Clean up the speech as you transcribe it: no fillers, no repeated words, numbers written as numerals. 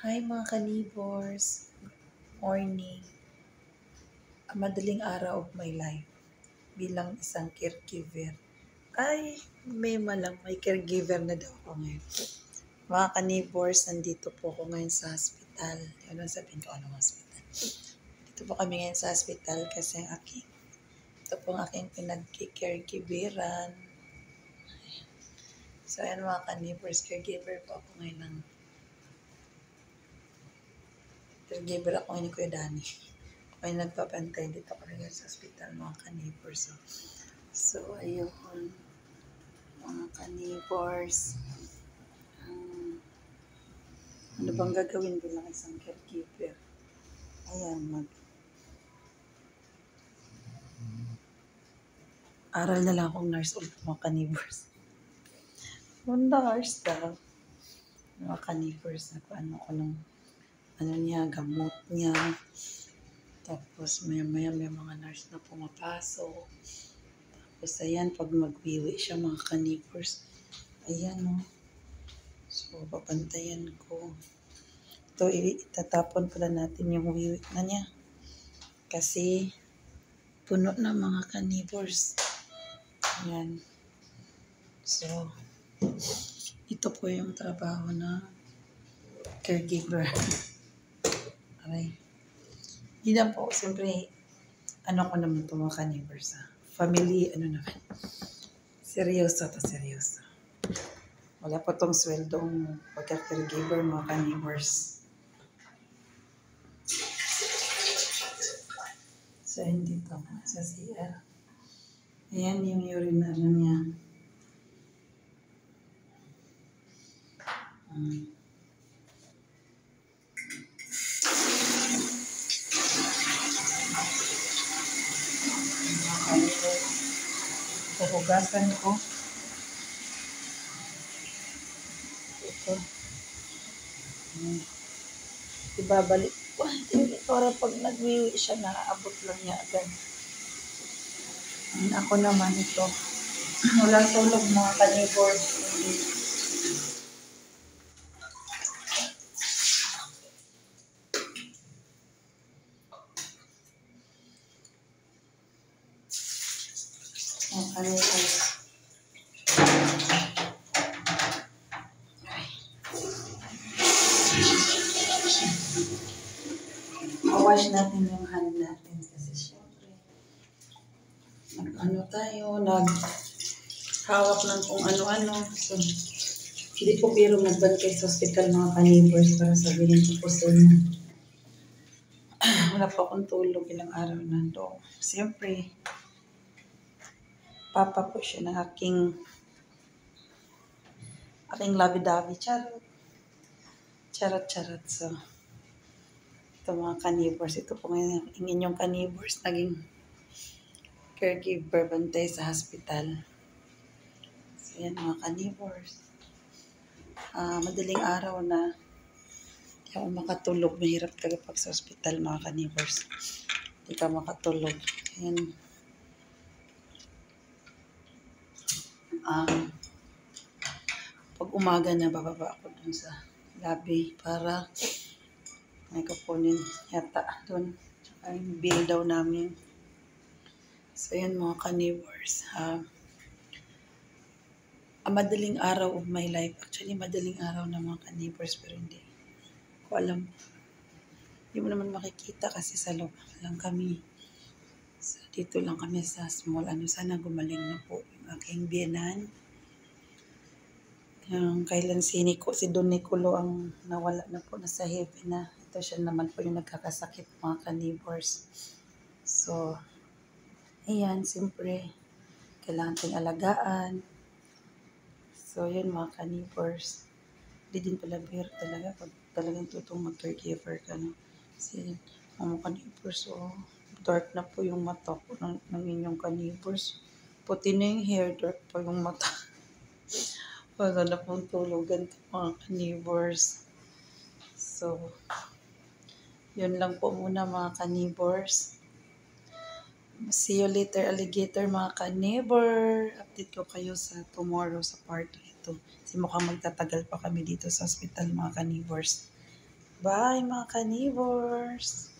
Hi mga ka-neighbors, morning. Ang madaling araw of my life bilang isang caregiver. Ay, may caregiver na daw ako ngayon. Mga ka-neighbors, nandito po ako ngayon sa hospital. Ano sabihin ko, anong hospital? Dito po kami ngayon sa hospital kasi ito po ang aking pinag-caregiveran. So, ayan mga ka-neighbors, caregiver po ako ngayon ng caregiver ako ngayon ni Kuya Danny. May nagpapantay dito kami sa hospital, mga ka-neighbors. So, ayun, mga ka-neighbors. Ano bang gagawin bilang isang caregiver? Ayan, aral na lang akong nurse ulit, mga ka-neighbors. Nurse daw. Mga ka-neighbors, ano ko ng gamot niya. Tapos maya-maya may mga nurse na pumapasok. Tapos ayan, pag magwiwi siya mga ka-neighbors, ayan o. So, papantayan ko. Ito, itatapon pala natin yung wiwi na niya. Kasi, puno na mga ka-neighbors. Ayan. So, ito po yung trabaho na caregiver. Aray. Hindi na po, siyempre, ano ko naman ito mga ka-neighbors. Family, naman. Seryoso to, seryoso. Wala po tong sweldong pagka-caregiver mga ka-neighbors. So, hindi to sa CR. Ayan yung urine na niya. Puhugasan ko. Ito. Ibabalik ko. Para pag nagwiwi siya, naaabot lang niya agad. Ako naman ito. Wala tulog mga ka-neighbors. Mga ka-neighbors. Wash natin yung hand natin kasi syempre naghawak ng kung ano-ano. So, hindi po pero nagbantay sa hospital mga ka-neighbors para sabihin ko po sa inyo. Wala po akong tulog ilang araw na doon. Siyempre, papa po siya ng aking labi-dabi. Charot. So, ito mga ka-neighbors. Ito po ngayon ang inyong ka-neighbors. Naging caregiver bantay sa hospital. So, yan mga ka-neighbors. Madaling araw na hindi ako makatulog. Mahirap talaga pag sa hospital mga ka-neighbors. Hindi ka makatulog. Yan. Pag umaga na bababa ako dun sa lobby para may kukunin yata dun. Tsaka yung bill daw namin. So yan mga ka-neighbors. Madaling araw of my life. Actually, madaling araw na mga ka-neighbors pero hindi ko alam. Hindi mo naman makikita kasi sa loob lang kami. So, dito lang kami sa small. Sana gumaling na po yung aking biyenan. Kailan si Don Nicolo ang nawala na po, nasa heaven na. Ito siya naman po yung nagkakasakit mga ka-neighbors. So, ayan, siyempre, kailangan tayong alagaan. So, yun mga ka-neighbors. Hindi din pala biro talaga pag talagang tutong mag-caregiver ka. No? Kasi, mga ka-neighbors, dark na po yung mata po ng inyong ka-neighbors. Puti na yung hair, dark po yung mata. Wala na pong tulugan mga ka-neighbors. So, yun lang po muna mga ka-neighbors. See you later, alligator mga ka-neighbor. Update ko kayo sa tomorrow sa part 2 ito. Kasi mukhang magtatagal pa kami dito sa hospital mga ka-neighbors. Bye mga ka-neighbors!